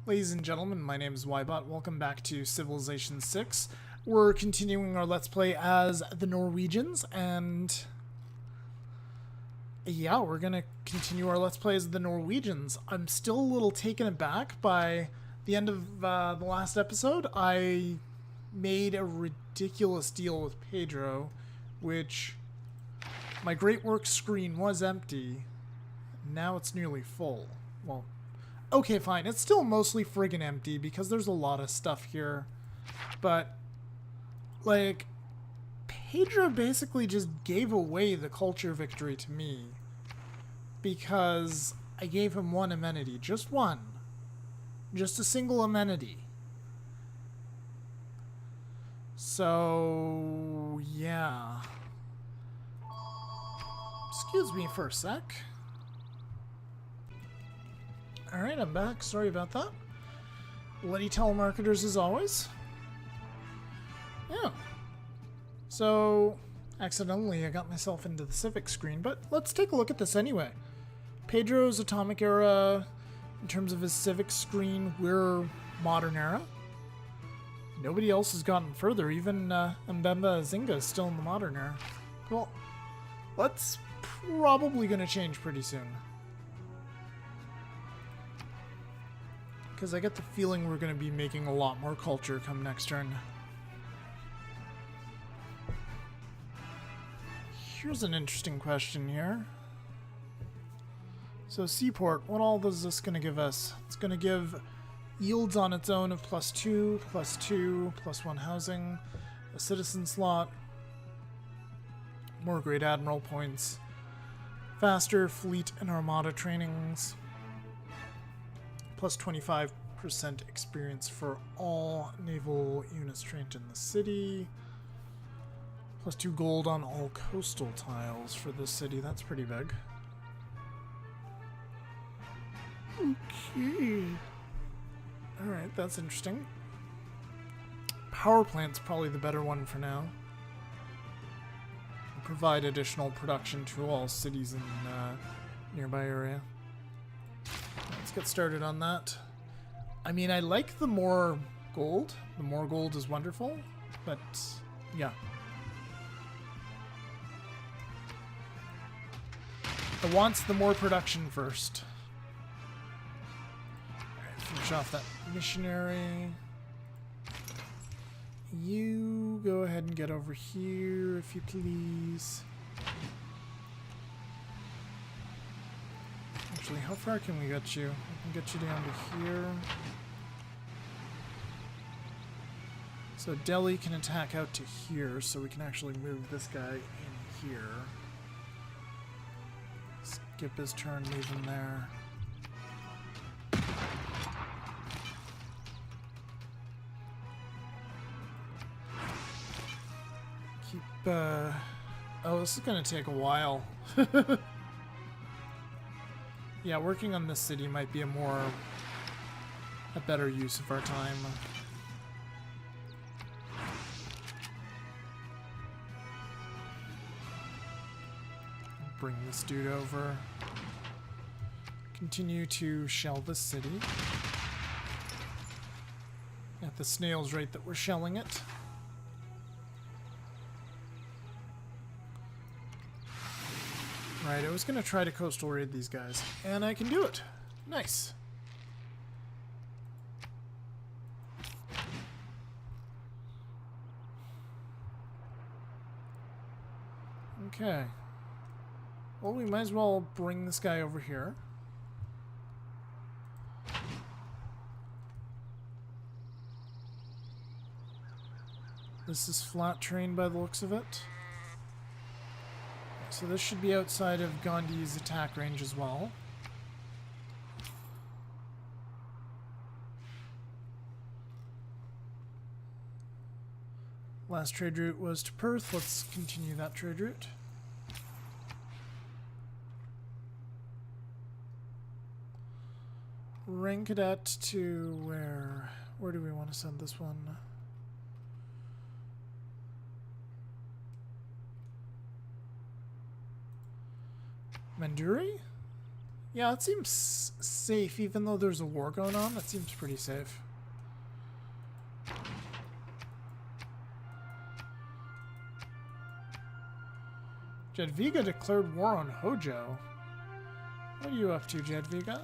Ladies and gentlemen, my name is Ybot. Welcome back to Civilization 6. We're continuing our Let's Play as the Norwegians, and yeah, we're gonna continue our Let's Play as the Norwegians. I'm still a little taken aback by the end of the last episode. I made a ridiculous deal with Pedro, which my Great Works screen was empty. Now it's nearly full. Well, okay, fine. It's still mostly friggin' empty because there's a lot of stuff here. But, like, Pedro basically just gave away the culture victory to me. Because I gave him one amenity. Just one. Just a single amenity. So, yeah. Excuse me for a sec. Alright, I'm back. Sorry about that. Bloody telemarketers as always. Yeah. So, accidentally I got myself into the Civic screen, but let's take a look at this anyway. Pedro's Atomic Era, in terms of his Civic screen, we're Modern Era. Nobody else has gotten further, even Mbemba Zinga is still in the Modern Era. Well, that's probably going to change pretty soon. Because I get the feeling we're going to be making a lot more culture come next turn. Here's an interesting question here. So Seaport, what all is this going to give us? It's going to give yields on its own of +2, +2, +1 housing, a citizen slot, more Great Admiral points, faster fleet and armada trainings, plus 25% experience for all naval units trained in the city. Plus 2 gold on all coastal tiles for this city. That's pretty big. Okay. Alright, that's interesting. Power plant's probably the better one for now. Provide additional production to all cities in nearby area. Let's get started on that. I mean, I like the more gold. The more gold is wonderful, but yeah. I want the more production first. Alright, finish off that missionary. You go ahead and get over here, if you please. Actually, how far can we get you? We can get you down to here. So Delhi can attack out to here, so we can actually move this guy in here. Skip his turn, leave him there. Keep, oh, this is gonna take a while. Yeah, working on this city might be a better use of our time. Bring this dude over. Continue to shell this city at the snail's rate that we're shelling it. Right, I was going to try to coastal raid these guys, and I can do it. Nice. Okay. Well, we might as well bring this guy over here. This is flat terrain by the looks of it. So this should be outside of Gandhi's attack range as well. Last trade route was to Perth. Let's continue that trade route. Rank cadet to where? Where do we want to send this one? Manduri? Yeah, it seems safe, even though there's a war going on. That seems pretty safe. Jadwiga declared war on Hojo. What are you up to, Jadwiga?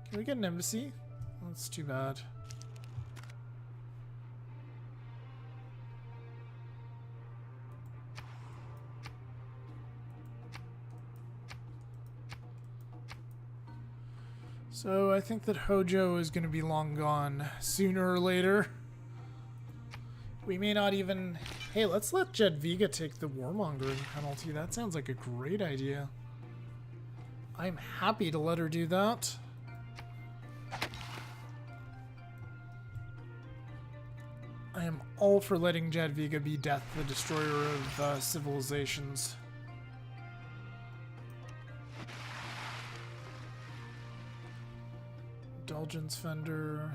Can we get an embassy? That's too bad. So I think that Hojo is going to be long gone sooner or later. We may not even... Hey, let's let Jadwiga take the warmongering penalty. That sounds like a great idea. I'm happy to let her do that. I am all for letting Jadwiga be Death, the destroyer of civilizations. Indulgence vendor.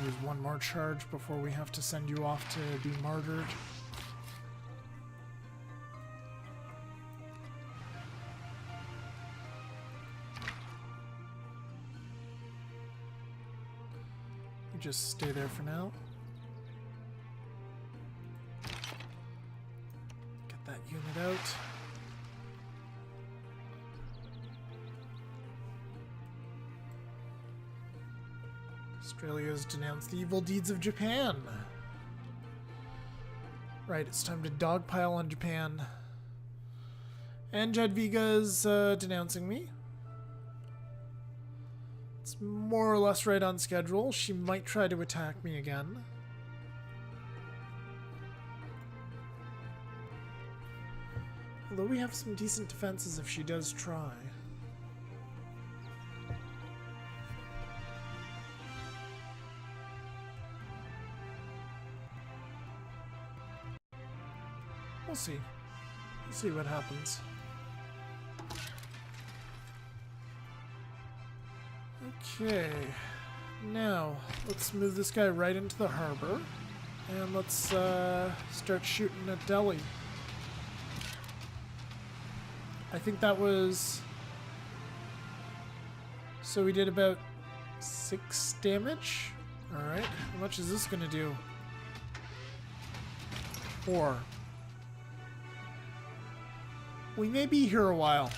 There's one more charge before we have to send you off to be martyred. You just stay there for now. Get that unit out. Australia has denounced the evil deeds of Japan. Right, it's time to dogpile on Japan. And Jadwiga is denouncing me. It's more or less right on schedule. She might try to attack me again. Although we have some decent defenses if she does try. We'll see. We'll see what happens. Okay. Now, let's move this guy right into the harbor. And let's start shooting at Delhi. I think that was... So we did about 6 damage. Alright. How much is this going to do? 4. We may be here a while.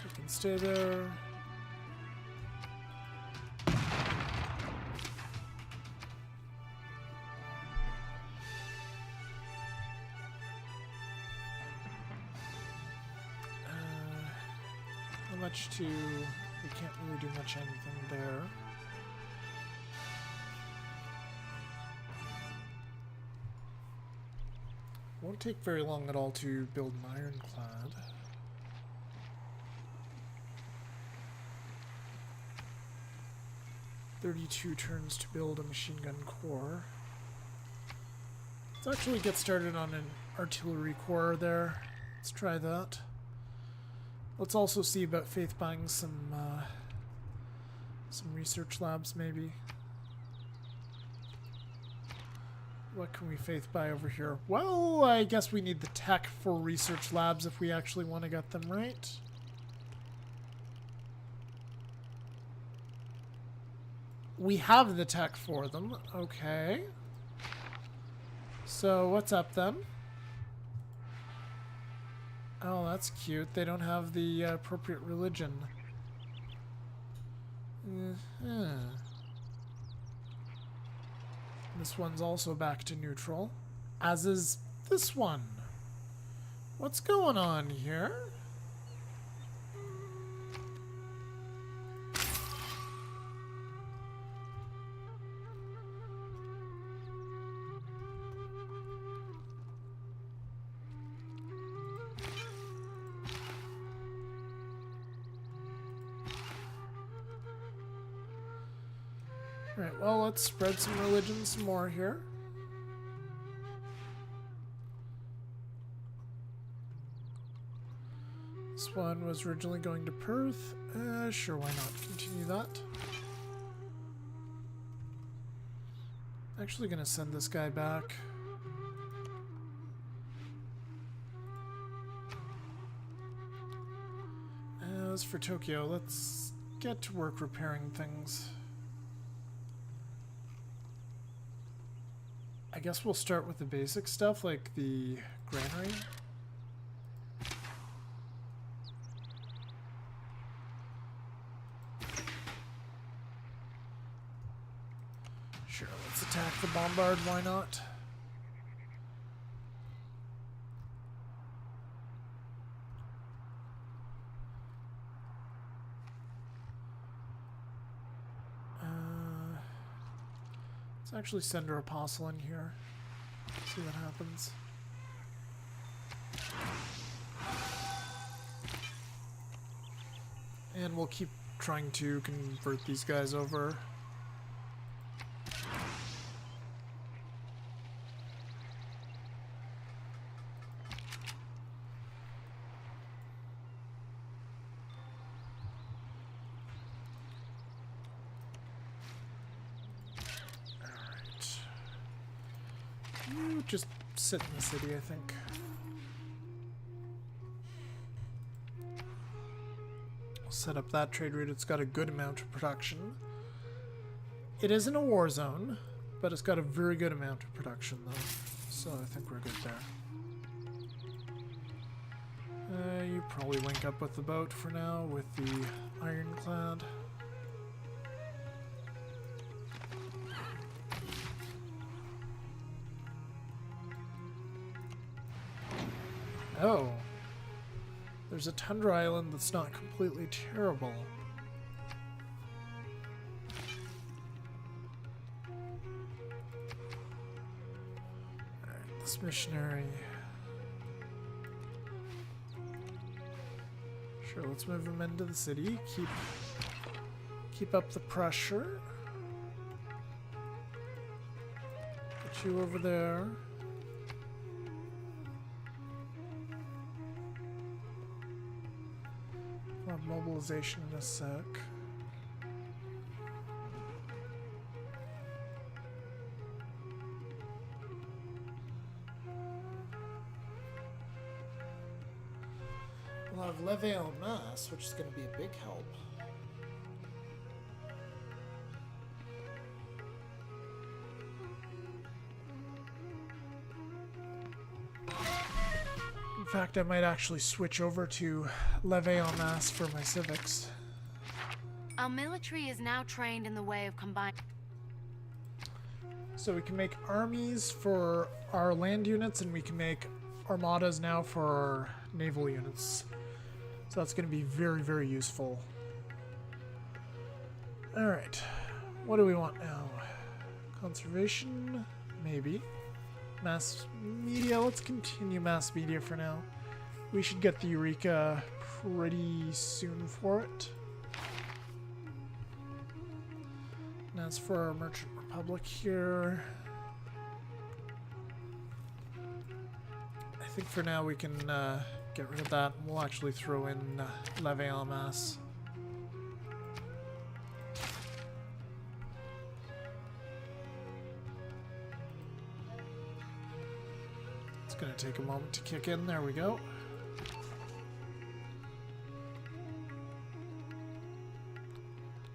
We can stay there. We can't really do much anything there. Won't take very long at all to build an ironclad. "32 turns to build a machine gun corps." Let's actually get started on an artillery corps there. Let's try that. Let's also see about faith buying some research labs, maybe. What can we faith buy over here? Well, I guess we need the tech for research labs if we actually want to get them, right? We have the tech for them. Okay. So, what's up then? Oh, that's cute. They don't have the appropriate religion. This one's also back to neutral. As is this one. What's going on here? Right, well, let's spread some religion some more here. one was originally going to Perth. Sure, why not? Continue that. Actually gonna send this guy back. As for Tokyo, let's get to work repairing things. I guess we'll start with the basic stuff, like the granary. Sure, let's attack the bombard, why not? Let's actually send our apostle in here. See what happens. And we'll keep trying to convert these guys over. Just sit in the city, I think. We'll set up that trade route. It's got a good amount of production. It isn't a war zone, but it's got a very good amount of production, though. So I think we're good there. You probably link up with the boat for now, with the ironclad. Oh, there's a tundra island that's not completely terrible. Alright, this missionary. Sure, let's move him into the city. Keep up the pressure. Get you over there. Mobilization in a sec. We'll have levee en masse, which is going to be a big help. In fact, I might actually switch over to levee en masse for my civics. Our military is now trained in the way of combined. So we can make armies for our land units, and we can make armadas now for our naval units. So that's going to be very, very useful. Alright, what do we want now? Conservation? Maybe. Mass media, let's continue mass media for now. We should get the Eureka pretty soon for it. And as for our Merchant Republic here, I think for now we can get rid of that. We'll actually throw in levee en masse. It's going to take a moment to kick in. There we go.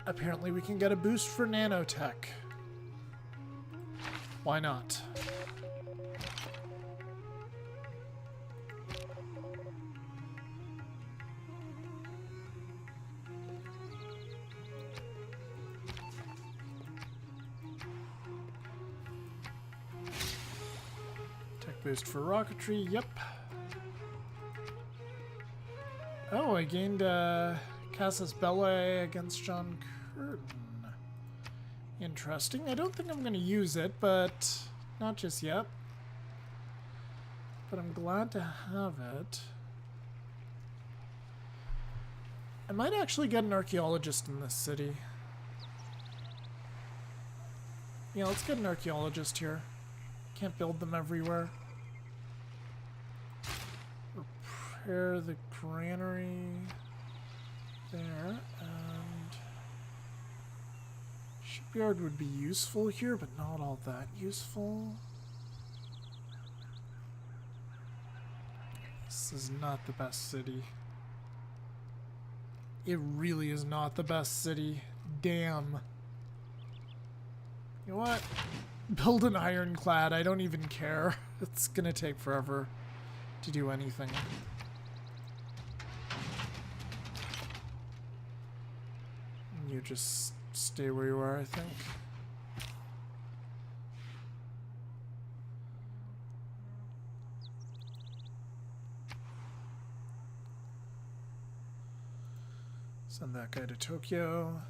Apparently we can get a boost for nanotech. Why not? Tech boost for rocketry, yep. Oh, I gained Casus Belli against John Curtin. Interesting. I don't think I'm going to use it, but not just yet. But I'm glad to have it. I might actually get an archaeologist in this city. Yeah, let's get an archaeologist here. Can't build them everywhere. repair the granary there, and shipyard would be useful here, but not all that useful. This is not the best city. It really is not the best city. Damn. You know what? Build an ironclad. I don't even care. It's gonna take forever to do anything. You just stay where you are, I think. Send that guy to Tokyo.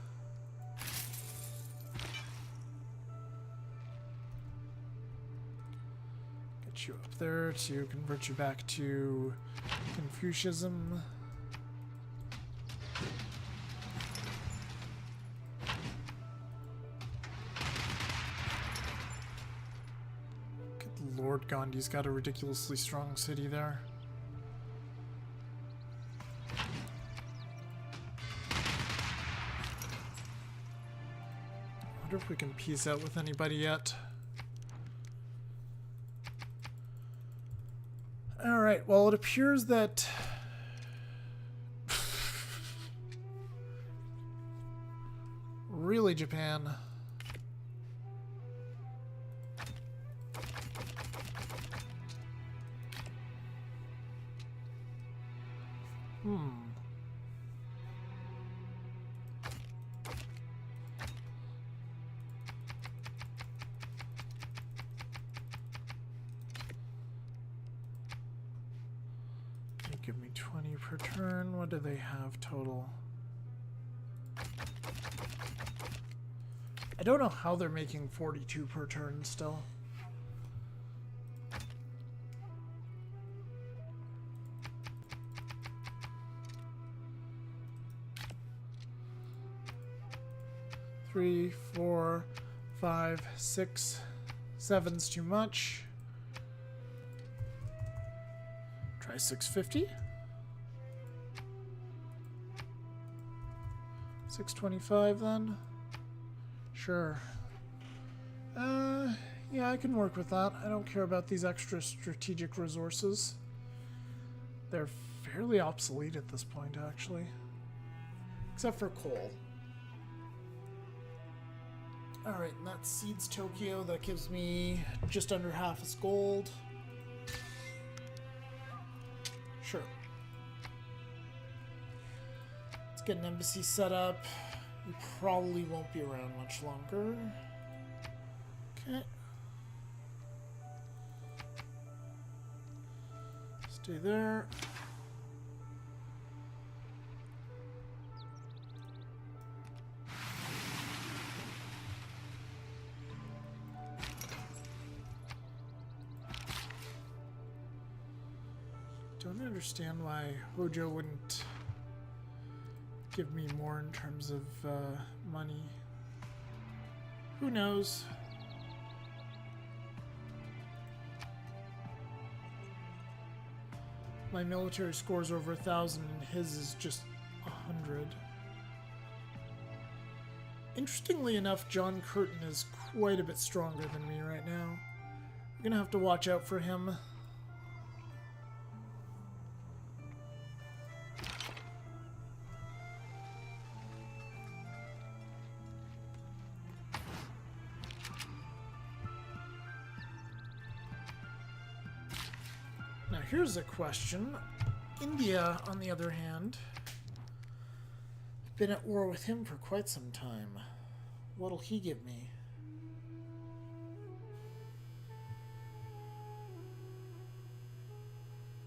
Get you up there to convert you back to Confucianism. Good Lord, Gandhi's got a ridiculously strong city there. I wonder if we can peace out with anybody yet. Alright, well, it appears that really, Japan. Give me 20 per turn. What do they have total? I don't know how they're making 42 per turn still. Three, 4, 5, 6, 7's too much. Try 650. 625 then. Sure. Yeah, I can work with that. I don't care about these extra strategic resources. They're fairly obsolete at this point, actually. Except for coal. Alright, and that seeds Tokyo. That gives me just under half its gold. Sure. Let's get an embassy set up. You probably won't be around much longer. Okay. Stay there. Don't understand why Hojo wouldn't give me more in terms of money. Who knows? My military score's over 1,000 and his is just 100. Interestingly enough, John Curtin is quite a bit stronger than me right now. I'm gonna have to watch out for him. Now here's a question. India, on the other hand, been at war with him for quite some time. What'll he give me?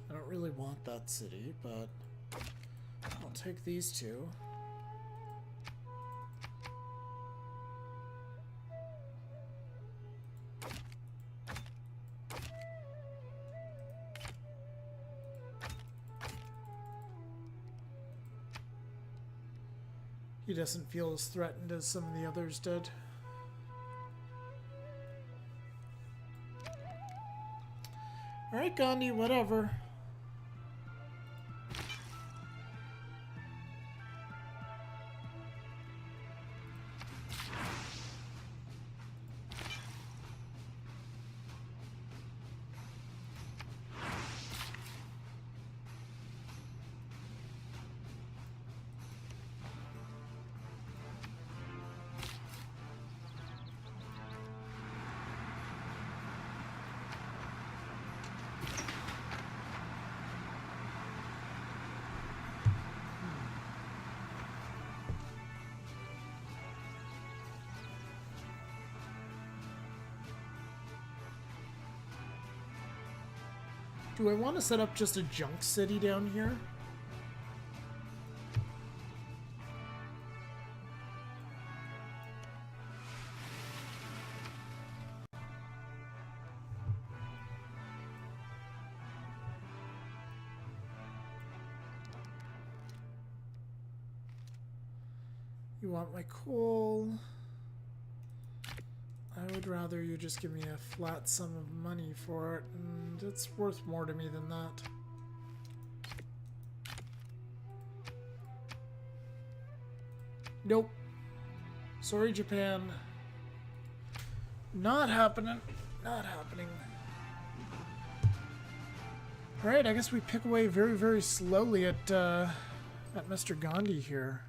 I don't really want that city, but I'll take these two. He doesn't feel as threatened as some of the others did. Alright, Gandhi, whatever. Do I want to set up just a junk city down here? You want my coal? I would rather you just give me a flat sum of money for it, and it's worth more to me than that. Nope. Sorry, Japan. Not happening. Not happening. Alright, I guess we pick away very, very slowly at Mr. Gandhi here.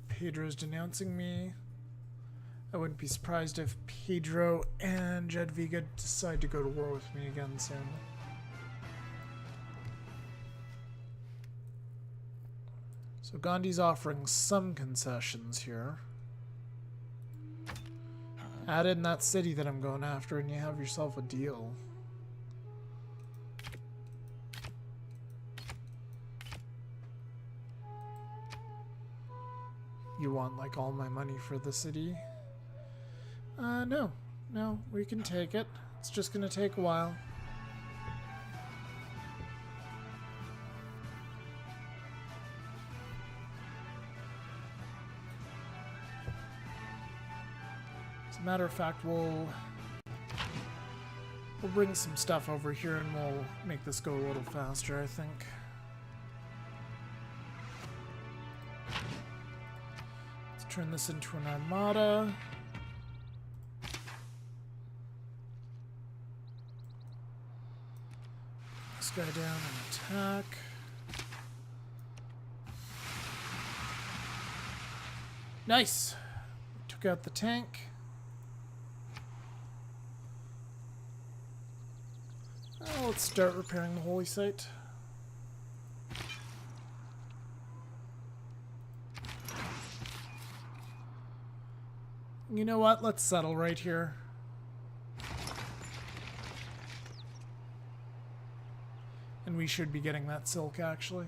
Pedro's denouncing me. I wouldn't be surprised if Pedro and Jadwiga decide to go to war with me again soon. So Gandhi's offering some concessions here. Add in that city that I'm going after and you have yourself a deal. You want like all my money for the city? No. No, we can take it. It's just gonna take a while. As a matter of fact, we'll bring some stuff over here and we'll make this go a little faster, I think. Let's turn this into an armada. This guy down and attack. Nice! Took out the tank. Let's start repairing the holy site. You know what? Let's settle right here. And we should be getting that silk, actually.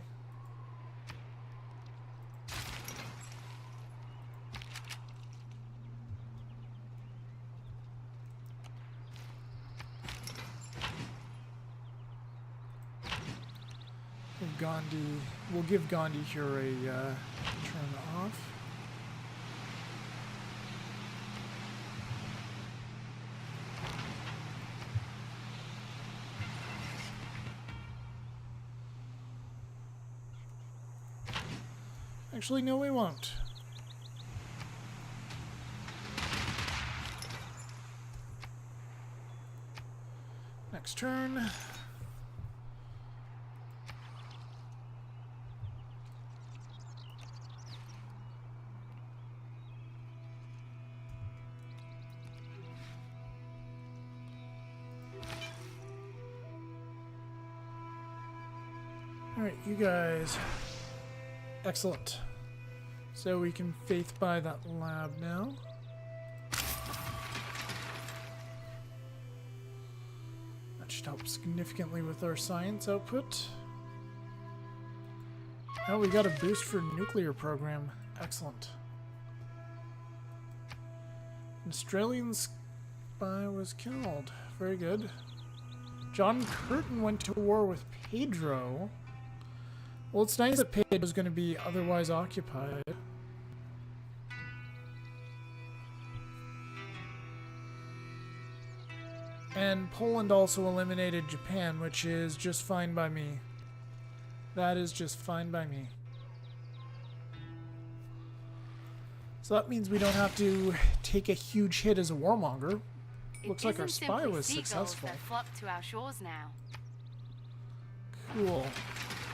We'll give Gandhi here a turn off. Actually, no, we won't. Next turn. Alright, you guys. Excellent. So we can faith buy that lab now. That should help significantly with our science output. Oh, we got a boost for nuclear program. Excellent. An Australian spy was killed. Very good. John Curtin went to war with Pedro. Well, it's nice that Pedro's going to be otherwise occupied. And Poland also eliminated Japan, which is just fine by me. That is just fine by me. So that means we don't have to take a huge hit as a warmonger. Looks like our spy was successful. That flock to our shores now. Cool.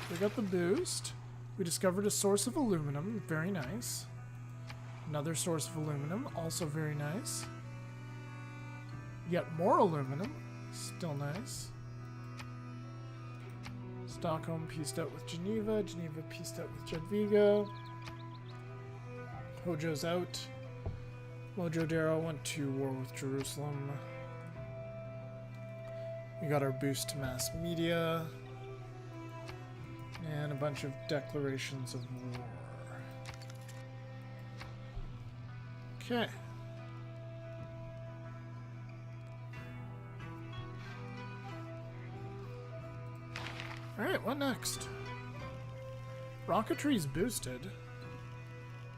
We got the boost. We discovered a source of aluminum. Very nice. Another source of aluminum. Also very nice. Yet more aluminum. Still nice. Stockholm pieced out with Geneva. Geneva pieced out with Jadwiga. Hojo's out. Mojo Darrow went to war with Jerusalem. We got our boost to mass media. And a bunch of declarations of war. Okay. Alright, what next? Rocketry's boosted.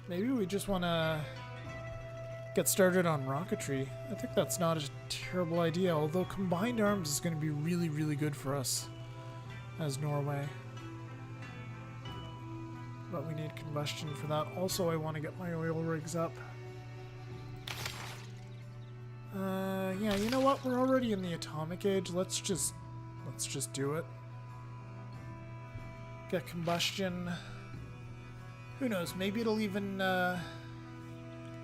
Maybe we just want to get started on rocketry. I think that's not a terrible idea, although combined arms is going to be really, really good for us as Norway. But we need combustion for that. Also, I want to get my oil rigs up. Yeah, you know what? We're already in the atomic age. Let's just do it. Get combustion. Who knows? Maybe it'll even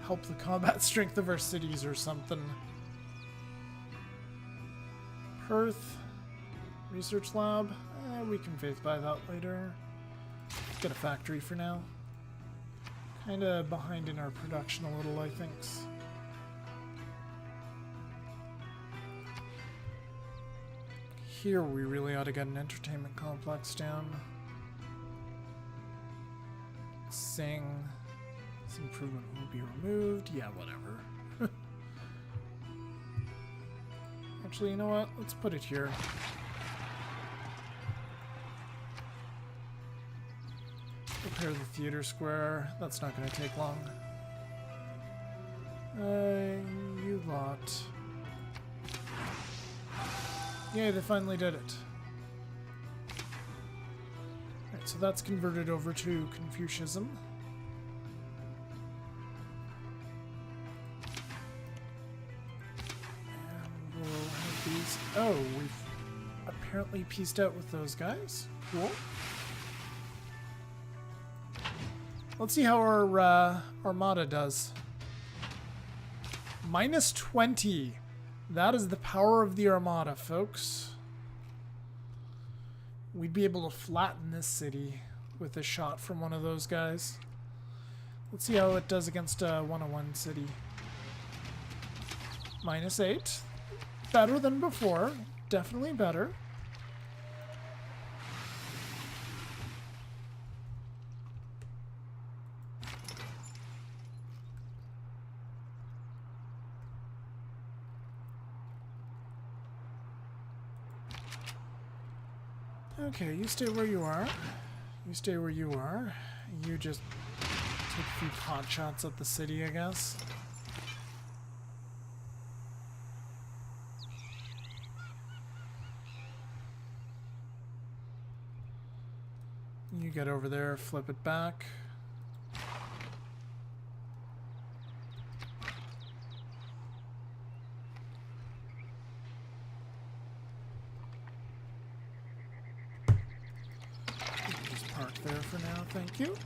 help the combat strength of our cities or something. Perth research lab. We can faith buy that later. Get a factory for now. Kinda behind in our production a little, I think. Here we really ought to get an entertainment complex down. Sing. This improvement will be removed. Yeah, whatever. Actually, you know what? Let's put it here. Repair the theater square. That's not going to take long. You lot. Yay, they finally did it. Right, so that's converted over to Confucianism. And we'll have these. Oh, we've apparently pieced out with those guys. Cool. Let's see how our armada does. Minus 20. That is the power of the armada, folks. We'd be able to flatten this city with a shot from one of those guys. Let's see how it does against a 101 city. Minus 8. Better than before. Definitely better. Okay, you stay where you are. You stay where you are. You just take a few pot shots at the city, I guess. You get over there, flip it back. There for now, thank you.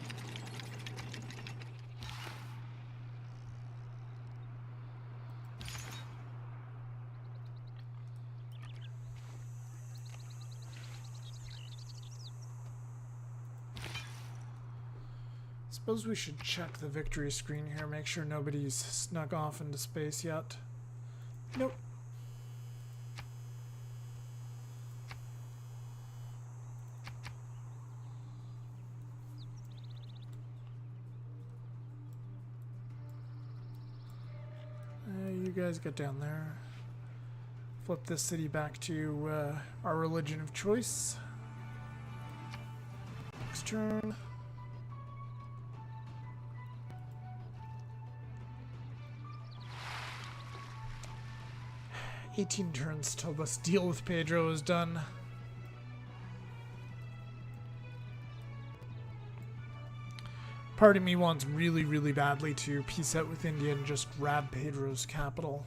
Suppose we should check the victory screen here, make sure nobody's snuck off into space yet. Nope. You guys get down there. Flip this city back to our religion of choice. Next turn. "18 turns till this deal with Pedro is done." Part of me wants really, really badly to peace out with India and just grab Pedro's capital.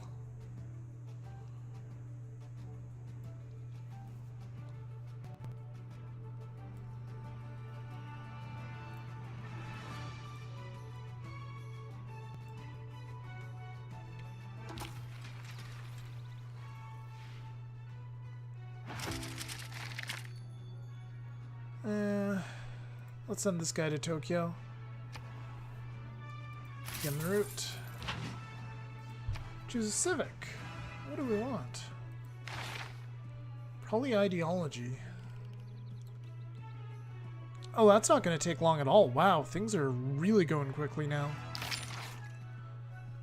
Let's send this guy to Tokyo. Begin the route. Choose a civic. What do we want? Probably ideology. Oh, that's not going to take long at all. Wow, things are really going quickly now.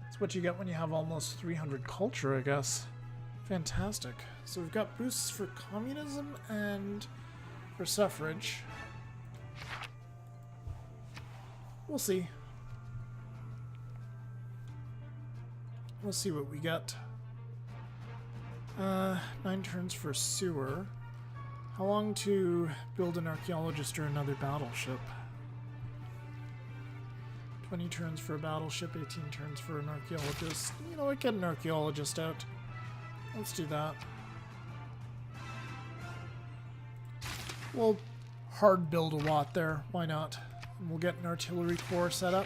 That's what you get when you have almost 300 culture, I guess. Fantastic. So we've got boosts for communism and for suffrage. We'll see. We'll see what we get. 9 turns for sewer. How long to build an archaeologist or another battleship? 20 turns for a battleship, 18 turns for an archaeologist. You know what, get an archaeologist out. Let's do that. We'll hard build a lot there. Why not? And we'll get an artillery corps set up.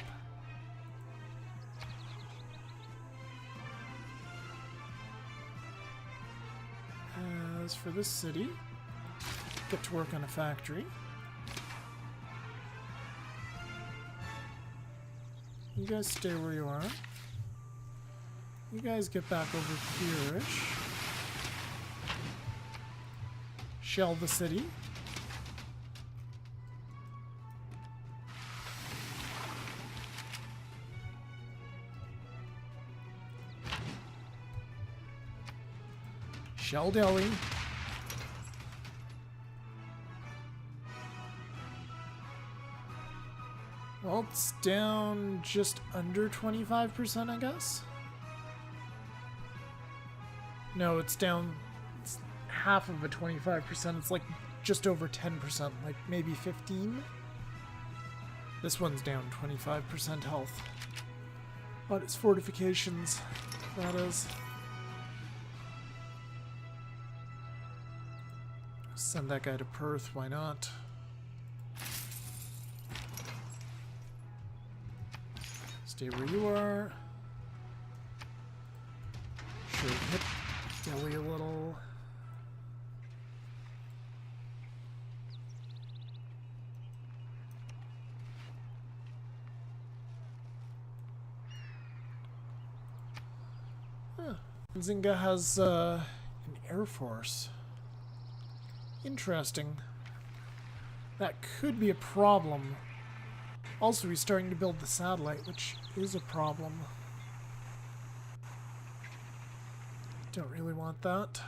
As for this city, get to work on a factory. You guys stay where you are. You guys get back over here-ish. Shell the city. Shell Delhi. Well, it's down just under 25%, I guess. No, it's down. It's half of a 25%. It's like just over 10%, like maybe 15. This one's down 25% health. But it's fortifications. That is. Send that guy to Perth. Why not? Stay where you are. Sure, hit Delhi a little. Huh. Zinga has an air force. Interesting. That could be a problem. Also, he's starting to build the satellite, which is a problem. Don't really want that.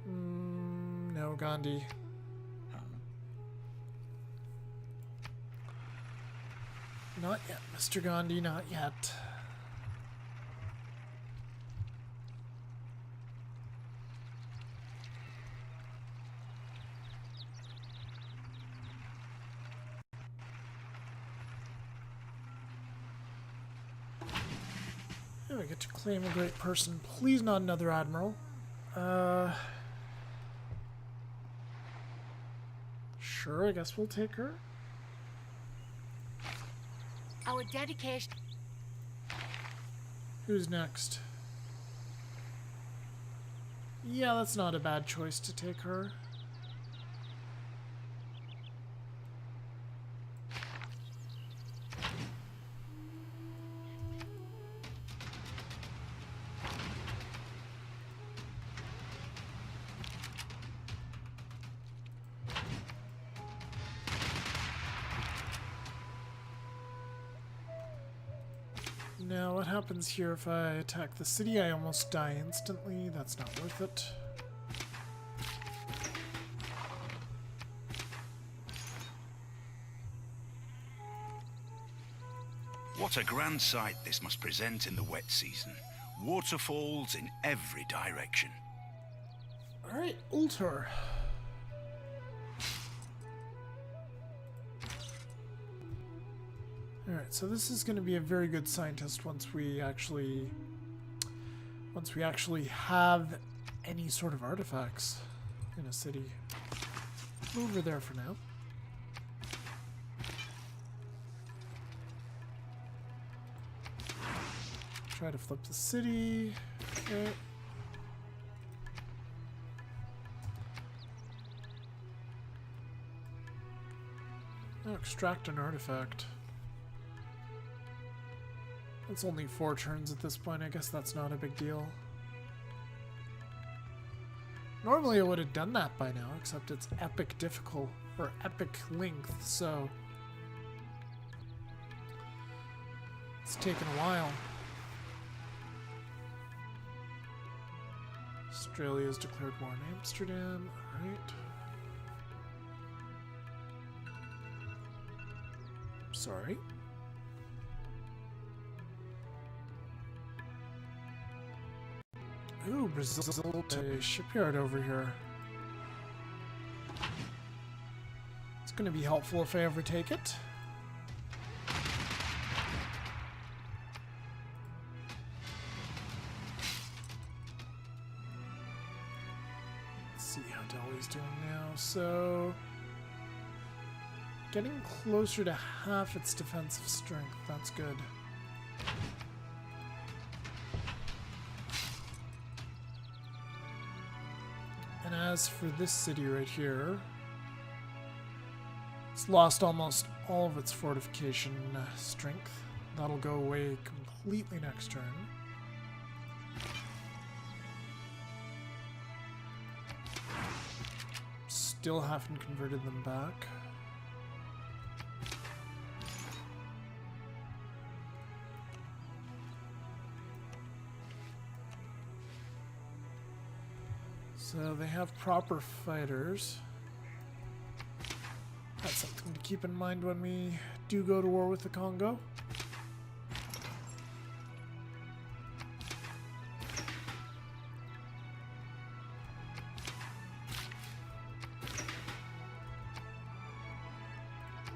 No, Gandhi. Not yet, Mr. Gandhi, not yet. I get to claim a great person. Please not another admiral. Sure, I guess we'll take her. Our dedication. Who's next? Yeah, that's not a bad choice to take her. Now, what happens here if I attack the city? I almost die instantly. That's not worth it. What a grand sight this must present in the wet season. Waterfalls in every direction. Alright, Ultor. Alright, so this is going to be a very good scientist once we actually have any sort of artifacts in a city. Over there for now. Try to flip the city. Okay. Oh, extract an artifact. It's only 4 turns at this point. I guess that's not a big deal. Normally I would have done that by now, except it's epic difficult, or epic length, so it's taken a while. Australia's declared war on Amsterdam. Alright. Sorry. Ooh, Brazil to shipyard over here. It's going to be helpful if I ever take it. Let's see how Delhi's doing now. So, getting closer to half its defensive strength. That's good. And as for this city right here, it's lost almost all of its fortification strength. That'll go away completely next turn. Still haven't converted them back. So they have proper fighters. That's something to keep in mind when we do go to war with the Congo.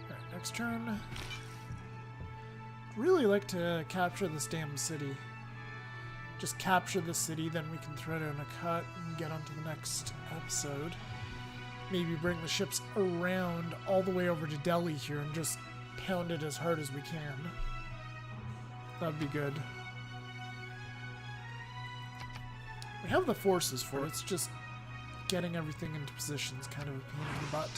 Alright, next turn. Really like to capture this damn city. Just capture the city, then we can throw down a cut and get on to the next episode. Maybe bring the ships around all the way over to Delhi here and just pound it as hard as we can. That'd be good. We have the forces for it, it's just getting everything into position is kind of a pain in the butt.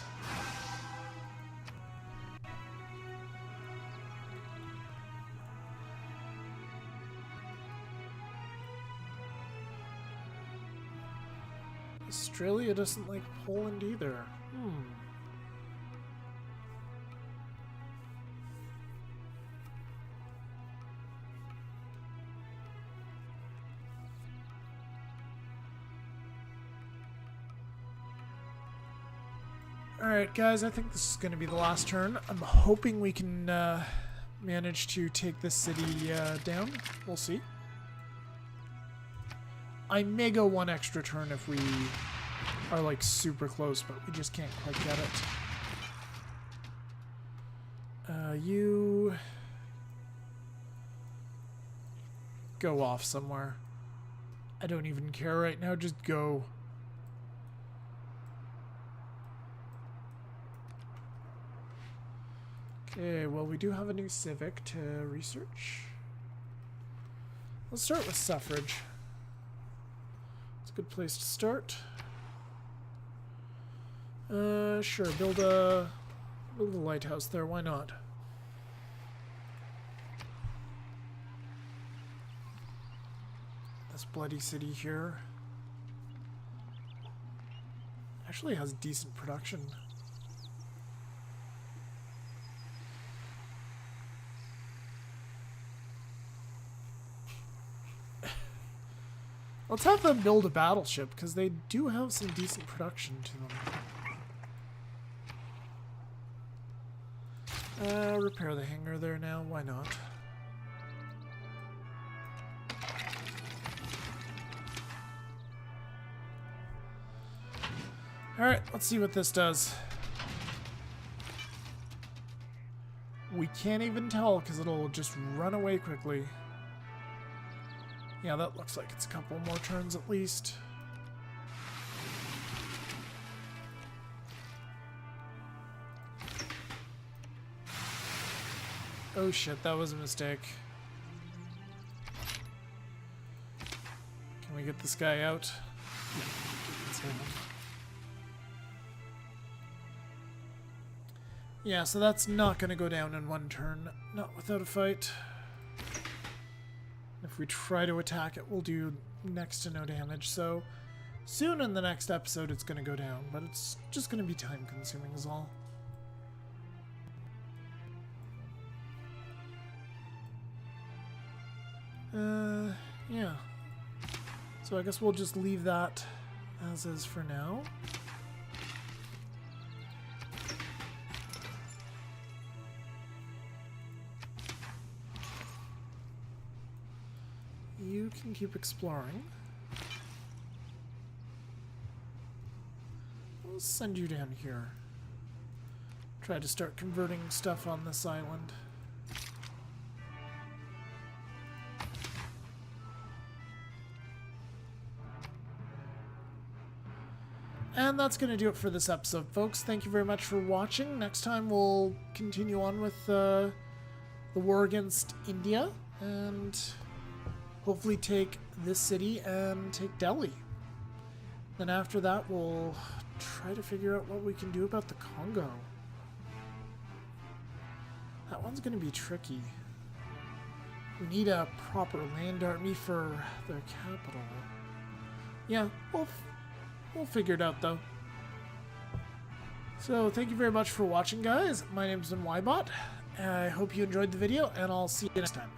Australia doesn't like Poland either. Alright guys, I think this is going to be the last turn. I'm hoping we can manage to take this city down. We'll see. I may go one extra turn if we are like super close, but we just can't quite get it. You go off somewhere. I don't even care right now, just go. Okay, well we do have a new civic to research. Let's start with suffrage. It's a good place to start. Sure, build a lighthouse there, why not? This bloody city here actually has decent production. Let's have them build a battleship, because they do have some decent production to them. Repair the hangar there now, why not? Alright, let's see what this does. We can't even tell, because it'll just run away quickly. Yeah, that looks like it's a couple more turns at least. Oh shit, that was a mistake. Can we get this guy out? Yeah, so that's not going to go down in one turn. Not without a fight. if we try to attack it, we'll do next to no damage. So soon in the next episode, it's going to go down, but it's just going to be time consuming is all. Yeah. So I guess we'll just leave that as is for now. You can keep exploring. We'll send you down here. Try to start converting stuff on this island. And that's going to do it for this episode, folks. Thank you very much for watching. Next time we'll continue on with the war against India and hopefully take this city and take Delhi. Then after that, we'll try to figure out what we can do about the Congo. That one's going to be tricky. We need a proper land army for their capital. Yeah, we'll figure it out, though. So, thank you very much for watching, guys. My name's been Ybot. I hope you enjoyed the video, and I'll see you next time.